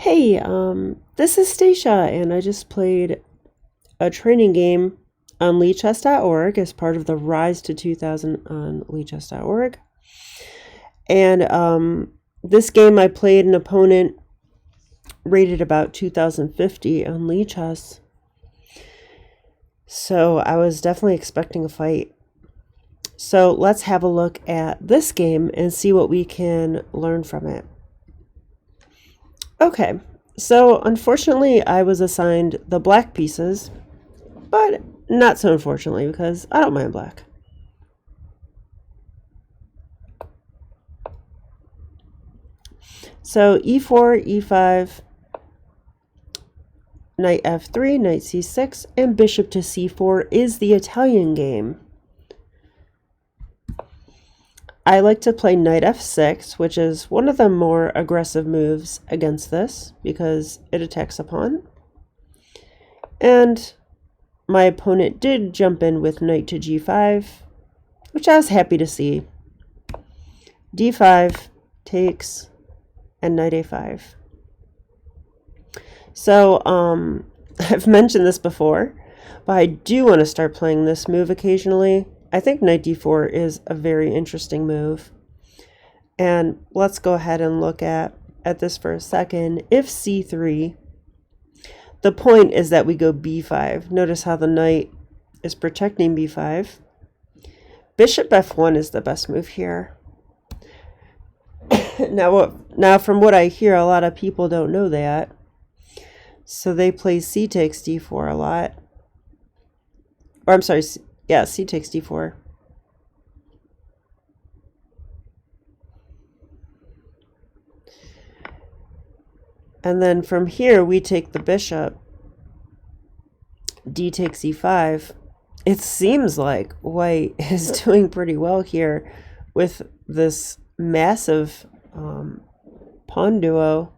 Hey, this is Stacia, and I just played a training game on Lichess.org as part of the Rise to 2000 on Lichess.org. And this game I played an opponent rated about 2050 on Lichess. So I was definitely expecting a fight. So let's have a look at this game and see what we can learn from it. Okay, so unfortunately I was assigned the black pieces, but not so unfortunately because I don't mind black. So e4, e5, knight f3, knight c6, and bishop to c4 is the Italian game. I like to play knight f6, which is one of the more aggressive moves against this because it attacks a pawn. And my opponent did jump in with knight to g5, which I was happy to see. d5 takes, and knight a5. So I've mentioned this before, but I do want to start playing this move occasionally. I think knight d4 is a very interesting move. And let's go ahead and look at this for a second. If c3, the point is that we go b5. Notice how the knight is protecting b5. Bishop f1 is the best move here. Now from what I hear, a lot of people don't know that. So they play c takes d4 a lot. Or I'm sorry, yeah, c takes d4. And then from here, we take the bishop. D takes e5. It seems like white is doing pretty well here with this massive pawn duo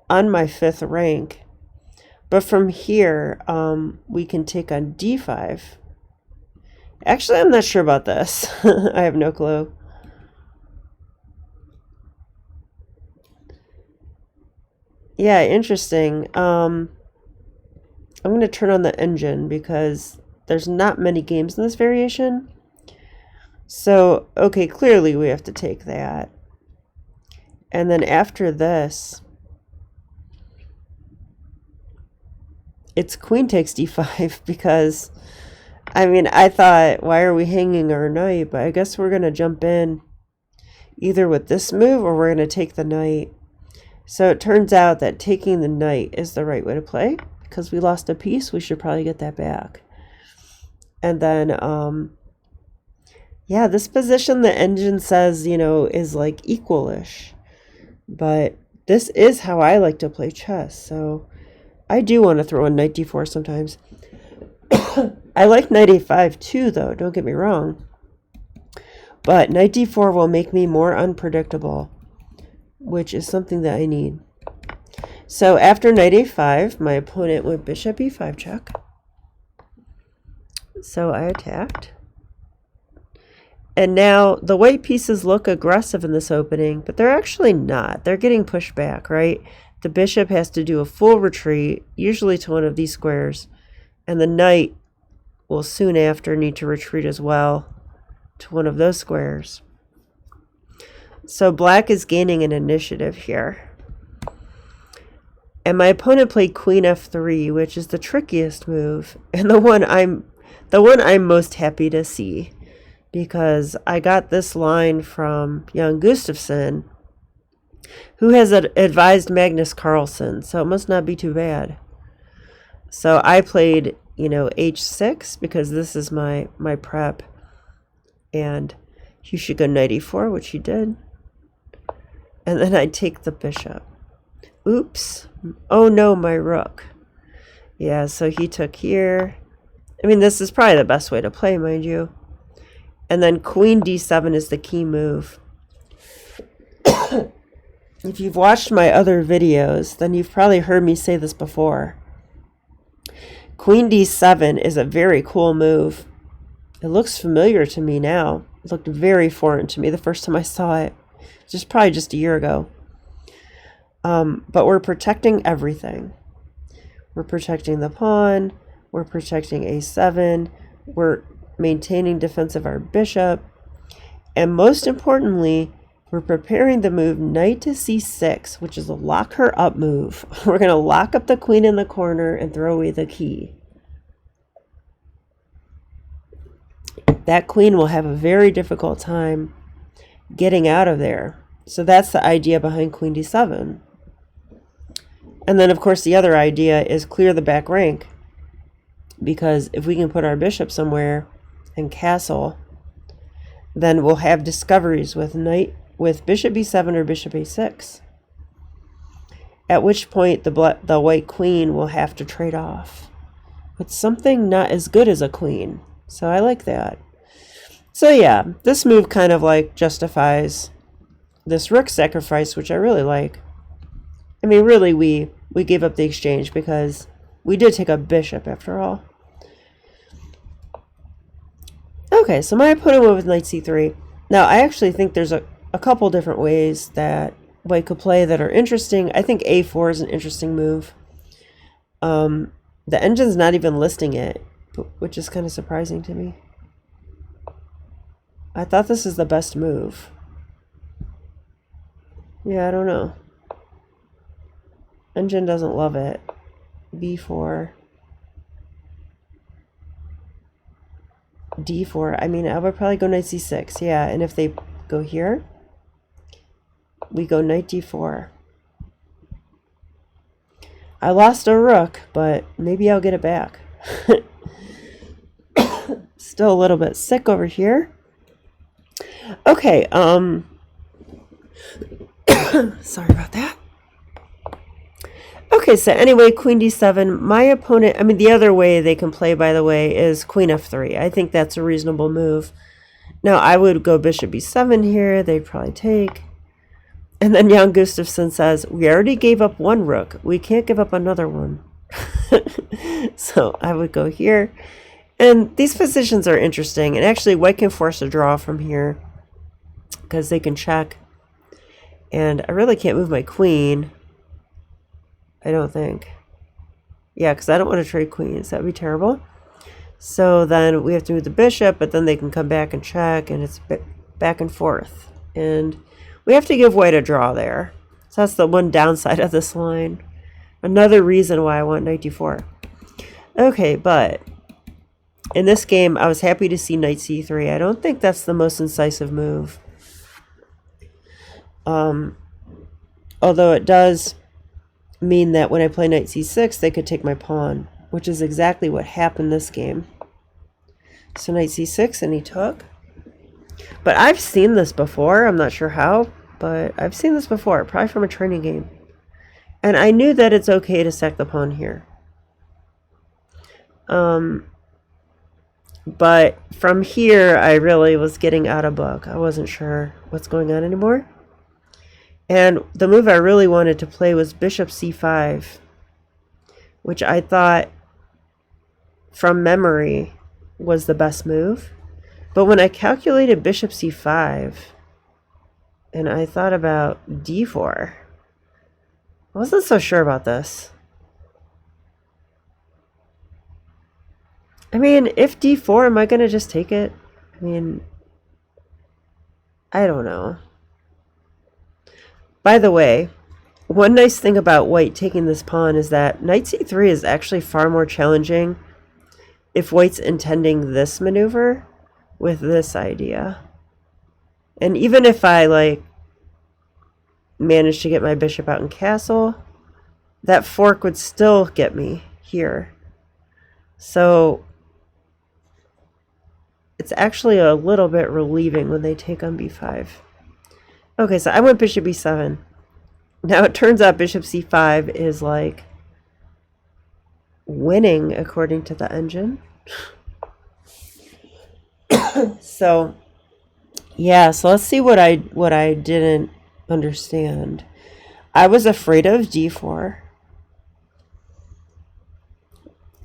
on my 5th rank. But from here, we can take on d5. Actually, I'm not sure about this. I have no clue. Yeah, interesting. I'm going to turn on the engine because there's not many games in this variation. So, okay, clearly we have to take that. And then after this, it's queen takes d5 because, I mean, I thought, why are we hanging our knight? But I guess we're going to jump in either with this move or we're going to take the knight. So it turns out that taking the knight is the right way to play. Because we lost a piece, we should probably get that back. And then, yeah, this position the engine says, you know, is like equalish. But this is how I like to play chess. So I do want to throw in knight d4 sometimes. I like knight a5 too, though, don't get me wrong. But knight d4 will make me more unpredictable, which is something that I need. So after knight a5, my opponent went bishop e5 check. So I attacked. And now the white pieces look aggressive in this opening, but they're actually not. They're getting pushed back, right? The bishop has to do a full retreat, usually to one of these squares. And the knight will soon after need to retreat as well to one of those squares. So black is gaining an initiative here. And my opponent played queen f3, which is the trickiest move, and the one I'm most happy to see, because I got this line from Jan Gustafsson, who has advised Magnus Carlsen, so it must not be too bad. So I played, you know, h6 because this is my prep, and he should go knight e4, which he did, and then I take the bishop. Oops. Oh no, my rook. Yeah, so he took here. I mean, this is probably the best way to play, mind you. And then queen d7 is the key move. If you've watched my other videos, then you've probably heard me say this before. Queen d7 is a very cool move. It looks familiar to me now. It looked very foreign to me the first time I saw it. Just probably just a year ago. But we're protecting everything. We're protecting the pawn. We're protecting a7. We're maintaining defense of our bishop. And most importantly, we're preparing the move knight to c6, which is a lock her up move. We're going to lock up the queen in the corner and throw away the key. That queen will have a very difficult time getting out of there. So that's the idea behind queen d7. And then, of course, the other idea is clear the back rank. Because if we can put our bishop somewhere and castle, then we'll have discoveries with bishop b7 or bishop a6. At which point the white queen will have to trade off with something not as good as a queen. So I like that. So yeah, this move kind of like justifies this rook sacrifice, which I really like. I mean, really, we gave up the exchange because we did take a bishop after all. Okay, so my opponent went with knight c3. Now, I actually think there's a couple different ways that white could play that are interesting. I think a4 is an interesting move. The engine's not even listing it, which is kind of surprising to me. I thought this is the best move. Yeah, I don't know. Engine doesn't love it. b4. d4. I mean, I would probably go knight c6. Yeah, and if they go here, we go knight d4. I lost a rook, but maybe I'll get it back. Still a little bit sick over here. Okay, sorry about that. Okay, so anyway, queen d7. My opponent, I mean, the other way they can play, by the way, is queen f3. I think that's a reasonable move. Now, I would go bishop b7 here. They'd probably take. And then Jan Gustafsson says, we already gave up one rook. We can't give up another one. So I would go here. And these positions are interesting. And actually, white can force a draw from here because they can check. And I really can't move my queen. I don't think. Yeah, because I don't want to trade queens. That would be terrible. So then we have to move the bishop, but then they can come back and check, and it's back and forth. And we have to give white a draw there. So that's the one downside of this line. Another reason why I want knight d4. Okay, but in this game, I was happy to see knight c3. I don't think that's the most incisive move. Although it does mean that when I play knight c6, they could take my pawn, which is exactly what happened this game. So knight c6, and he took. But I've seen this before. I'm not sure how, but I've seen this before, probably from a training game. And I knew that it's okay to sack the pawn here. But from here, I really was getting out of book. I wasn't sure what's going on anymore. And the move I really wanted to play was bishop c5, which I thought, from memory, was the best move. But when I calculated bishop c5, and I thought about d4, I wasn't so sure about this. I mean, if d4, am I going to just take it? I mean, I don't know. By the way, one nice thing about white taking this pawn is that knight c3 is actually far more challenging if white's intending this maneuver with this idea. And even if I, like, manage to get my bishop out in castle, that fork would still get me here. So it's actually a little bit relieving when they take on b5. Okay, so I went bishop b7. Now it turns out bishop c5 is like winning according to the engine. So yeah, so let's see what I didn't understand. I was afraid of d4.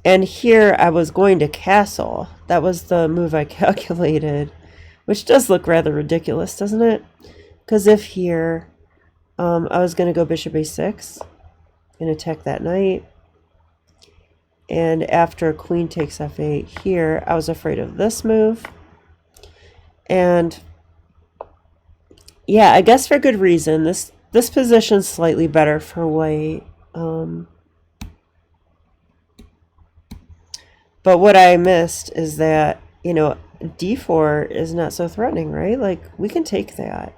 And here I was going to castle. That was the move I calculated, which does look rather ridiculous, doesn't it? Because if here, I was going to go bishop a6 and attack that knight. And after queen takes f8 here, I was afraid of this move. And yeah, I guess for good reason. This position's slightly better for white. But what I missed is that, you know, d4 is not so threatening, right? Like, we can take that.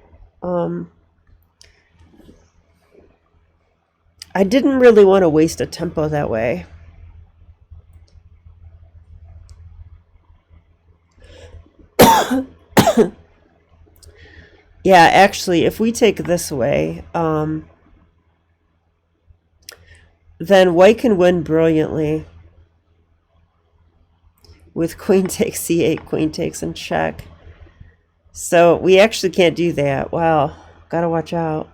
I didn't really want to waste a tempo that way. Yeah, actually, if we take this way, then white can win brilliantly with queen takes c8, queen takes, and check. So we actually can't do that. Wow, gotta watch out.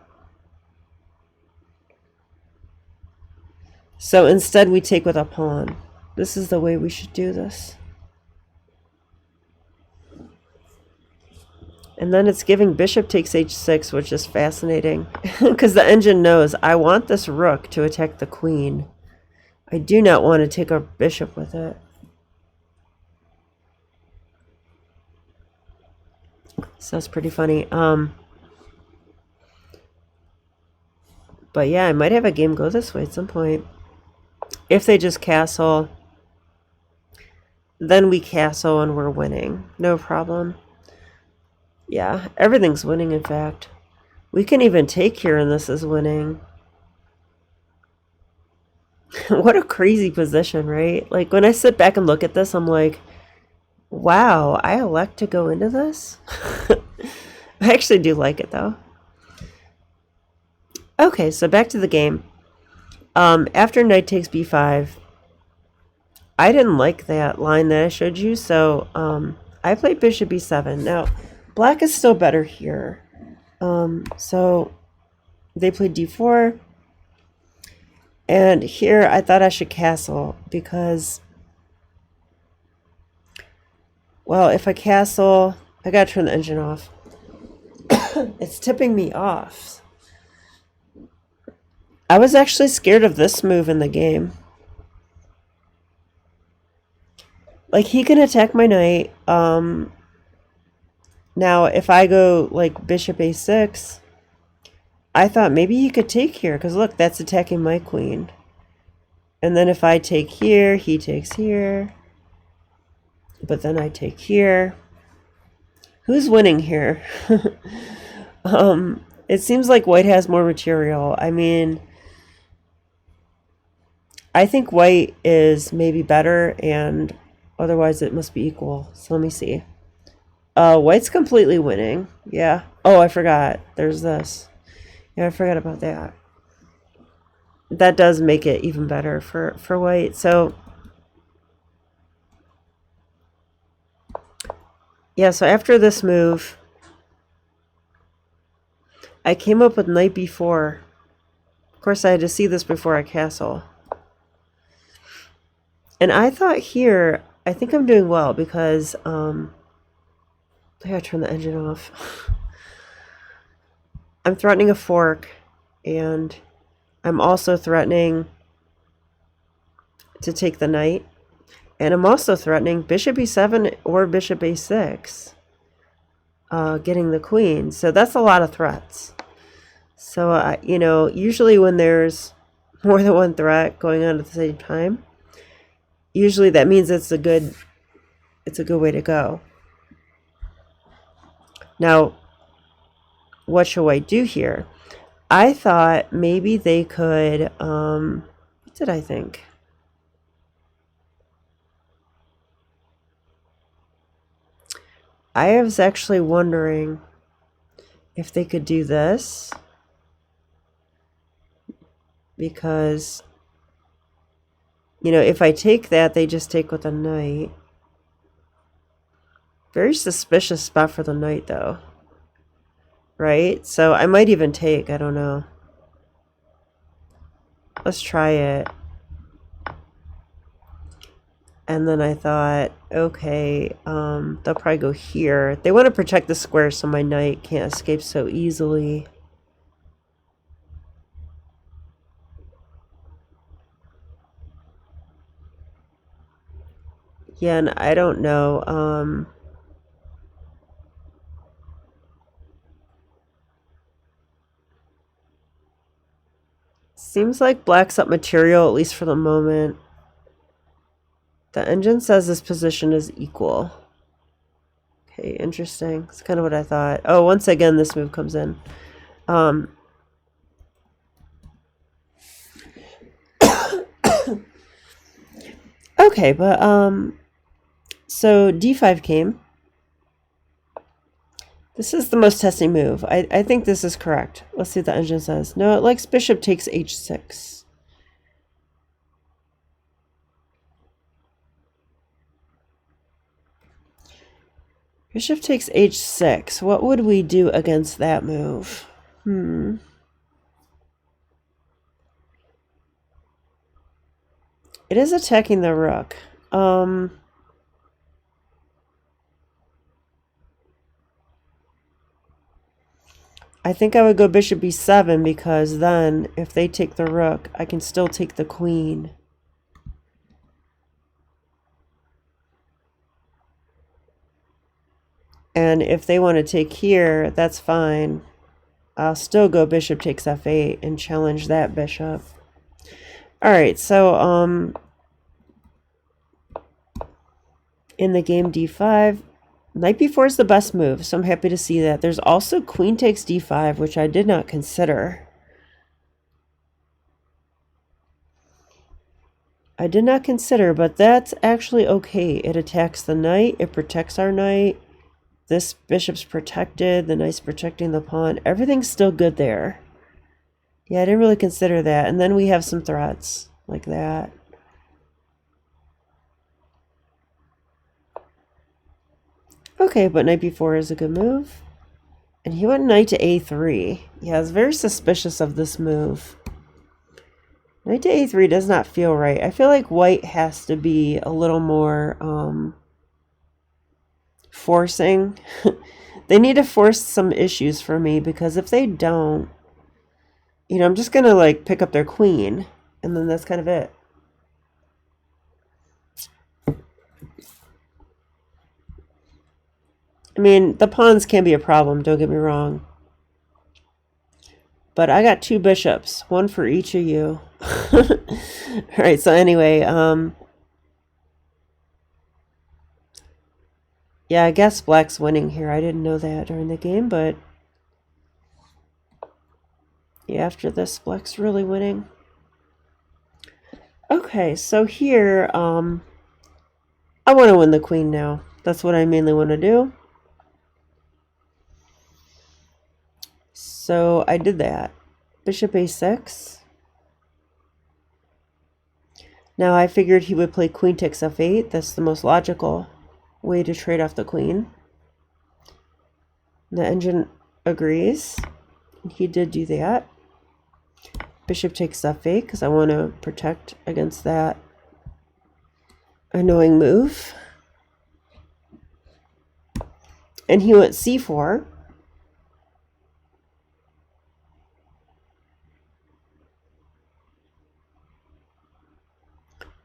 So instead we take with a pawn. This is the way we should do this. And then it's giving bishop takes h6, which is fascinating. Because the engine knows, I want this rook to attack the queen. I do not want to take a bishop with it. So that's pretty funny. But yeah, I might have a game go this way at some point. If they just castle, then we castle and we're winning. No problem. Yeah, everything's winning, in fact. We can even take here and this is winning. What a crazy position, right? Like, when I sit back and look at this, I'm like, wow, I elect to go into this? I actually do like it, though. Okay, so back to the game. After knight takes b5, I didn't like that line that I showed you, so I played bishop b7. Now, black is still better here. So they played d4. And here I thought I should castle because, well, if I castle, I gotta turn the engine off. It's tipping me off. I was actually scared of this move in the game. Like, he can attack my knight. Now, if I go, like, bishop a6, I thought maybe he could take here, because look, that's attacking my queen. And then if I take here, he takes here. But then I take here. Who's winning here? It seems like white has more material. I mean, I think white is maybe better, and otherwise it must be equal. So let me see. White's completely winning. Yeah. Oh, I forgot. There's this. Yeah, I forgot about that. That does make it even better for white. So, yeah, so after this move, I came up with knight b4. Of course, I had to see this before I castle. And I thought here, I think I'm doing well because, I gotta turn the engine off. I'm threatening a fork, and I'm also threatening to take the knight. And I'm also threatening bishop e7 or bishop a6, getting the queen. So that's a lot of threats. So, you know, usually when there's more than one threat going on at the same time, usually that means it's a good way to go. Now, what should I do here? I thought maybe they could, what did I think? I was actually wondering if they could do this, because, you know, if I take that, they just take with a knight. Very suspicious spot for the knight, though. Right? So I might even take, I don't know. Let's try it. And then I thought, okay, they'll probably go here. They want to protect the square so my knight can't escape so easily. Yeah, and I don't know. Seems like black's up material, at least for the moment. The engine says this position is equal. Okay, interesting. It's kind of what I thought. Oh, once again, this move comes in. Okay, but so d5 came. This is the most testing move. I think this is correct. Let's see what the engine says. No, it likes bishop takes h6. Bishop takes h6. What would we do against that move? It is attacking the rook. I think I would go bishop b7 because then if they take the rook, I can still take the queen. And if they want to take here, that's fine. I'll still go bishop takes f8 and challenge that bishop. All right, so in the game d5, knight b4 is the best move, so I'm happy to see that. There's also queen takes d5, which I did not consider. But that's actually okay. It attacks the knight, it protects our knight. This bishop's protected, the knight's protecting the pawn. Everything's still good there. Yeah, I didn't really consider that. And then we have some threats like that. Okay, but knight b4 is a good move. And he went knight to a3. Yeah, I was very suspicious of this move. Knight to a3 does not feel right. I feel like white has to be a little more forcing. They need to force some issues for me, because if they don't, you know, I'm just gonna like pick up their queen, and then that's kind of it. I mean, the pawns can be a problem, don't get me wrong. But I got two bishops, one for each of you. Alright, so anyway, yeah, I guess black's winning here. I didn't know that during the game, but yeah, after this, black's really winning. Okay, so here, I want to win the queen now. That's what I mainly want to do. So I did that. Bishop a6. Now I figured he would play queen takes f8. That's the most logical way to trade off the queen. The engine agrees. He did do that. Bishop takes f8 because I want to protect against that annoying move. And he went c4.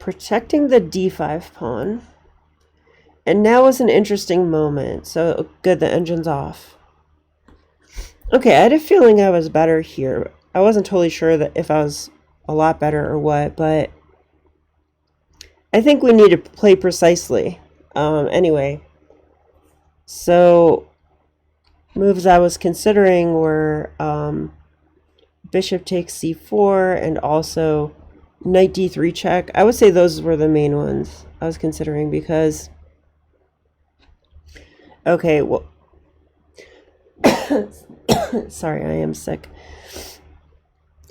Protecting the d5 pawn. And now is an interesting moment. So good, the engine's off. Okay, I had a feeling I was better here. I wasn't totally sure that if I was a lot better or what, but I think we need to play precisely. Anyway, so moves I was considering were bishop takes c4 and also knight d3 check. I would say those were the main ones I was considering because, okay, well, sorry, I am sick.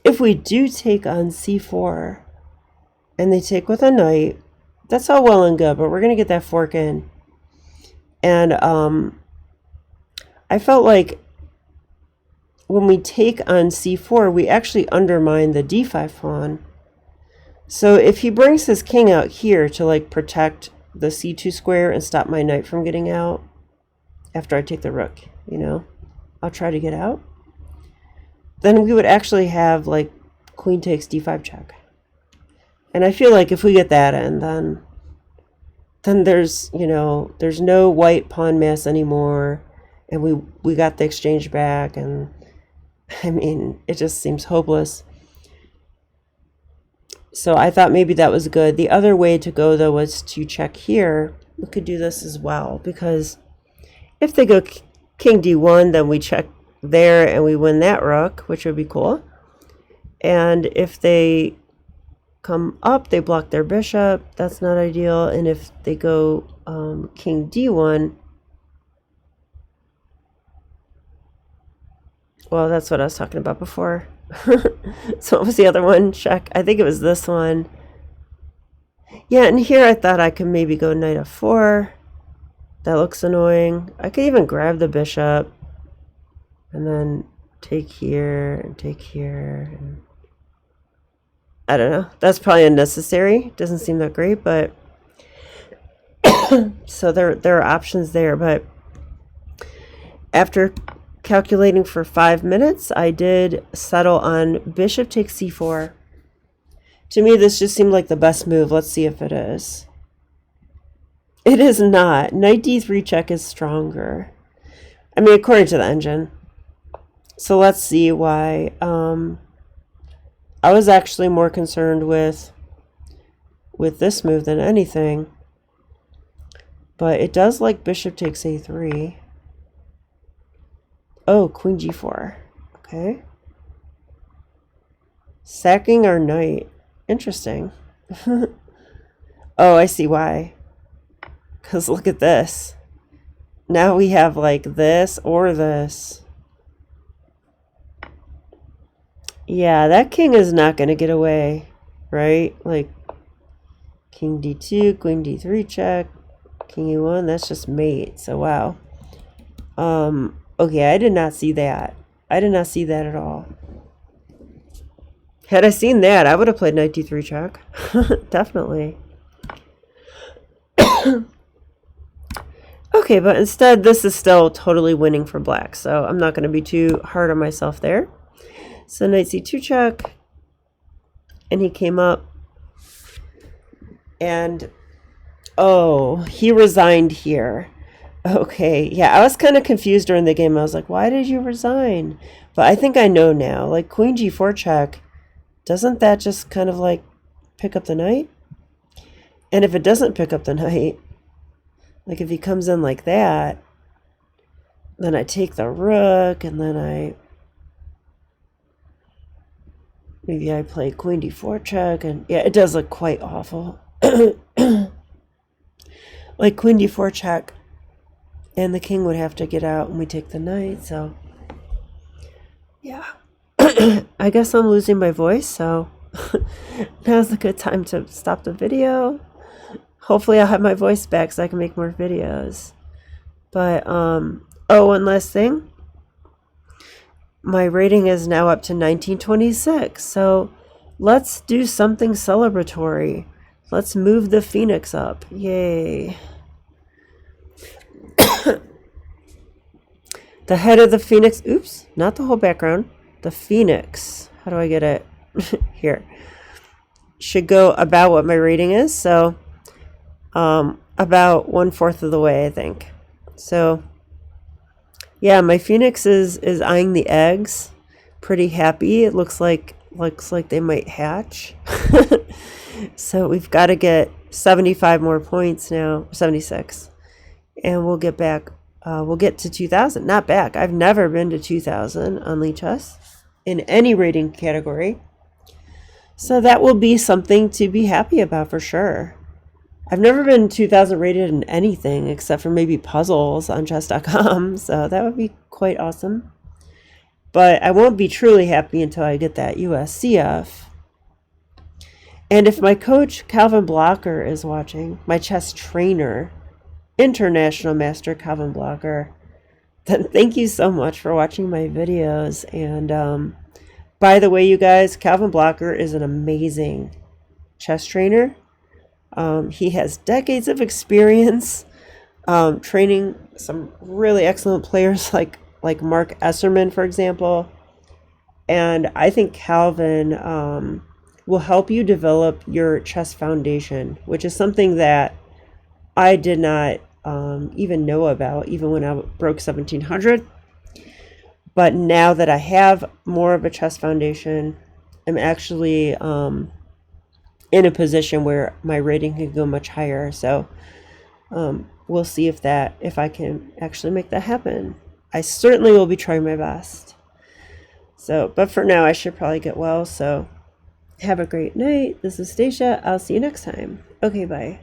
If we do take on c4 and they take with a knight, that's all well and good, but we're going to get that fork in. And I felt like when we take on c4, we actually undermine the d5 pawn. So if he brings his king out here to like protect the c2 square and stop my knight from getting out after I take the rook, you know, I'll try to get out. Then we would actually have like queen takes d5 check. And I feel like if we get that in, then then there's, you know, there's no white pawn mass anymore, and we got the exchange back, and I mean, it just seems hopeless. So I thought maybe that was good. The other way to go, though, was to check here. We could do this as well, because if they go king d1, then we check there and we win that rook, which would be cool. And if they come up, they block their bishop. That's not ideal. And if they go king d1, well, that's what I was talking about before. So what was the other one? Check. I think it was this one. Yeah, and here I thought I could maybe go knight f4. That looks annoying. I could even grab the bishop and then take here and take here. And I don't know. That's probably unnecessary. Doesn't seem that great, but so there are options there. But after calculating for 5 minutes, I did settle on bishop takes c4. To me, this just seemed like the best move. Let's see if it is. It is not. Knight d3 check is stronger. I mean, according to the engine. So let's see why. I was actually more concerned with this move than anything. But it does like bishop takes a3. Oh, queen g4. Okay. Sacking our knight. Interesting. Oh, I see why. Because look at this. Now we have like this or this. Yeah, that king is not going to get away, right? Like king d2, queen d3 check, king e1, that's just mate. So wow. Okay, I did not see that. I did not see that at all. Had I seen that, I would have played knight d3 check. Definitely. Okay, but instead, this is still totally winning for black, so I'm not going to be too hard on myself there. So knight c2 check, and he came up, and oh, he resigned here. Okay, yeah, I was kind of confused during the game. I was like, why did you resign? But I think I know now. Like queen g4 check, doesn't that just kind of like pick up the knight? And if it doesn't pick up the knight, like if he comes in like that, then I take the rook, and then maybe I play queen d4 check, and yeah, it does look quite awful. Like queen d4 check, and the king would have to get out, and we take the knight, so yeah. I guess I'm losing my voice, so now's a good time to stop the video. Hopefully I'll have my voice back so I can make more videos. But, oh, one last thing. My rating is now up to 1926, so let's do something celebratory. Let's move the phoenix up. Yay. The head of the phoenix, oops, not the whole background. The phoenix, how do I get it? Here. Should go about what my rating is, so about 1/4 of the way, I think. So yeah, my phoenix is eyeing the eggs, pretty happy. It looks like they might hatch. So we've got to get 75 more points now, 76, and we'll get back. We'll get to 2,000. Not back. I've never been to 2,000 on Lichess in any rating category. So that will be something to be happy about for sure. I've never been 2,000 rated in anything except for maybe puzzles on chess.com. So that would be quite awesome. But I won't be truly happy until I get that USCF. And if my coach, Calvin Blocker, is watching, my chess trainer, International Master Calvin Blocker, then thank you so much for watching my videos. And by the way, you guys, Calvin Blocker is an amazing chess trainer. He has decades of experience training some really excellent players like Mark Esserman, for example. And I think Calvin will help you develop your chess foundation, which is something that I did not even know about, even when I broke 1700. But now that I have more of a chess foundation, I'm actually in a position where my rating can go much higher. So we'll see if I can actually make that happen. I certainly will be trying my best. So, but for now, I should probably get well. So have a great night. This is Stacia. I'll see you next time. Okay, bye.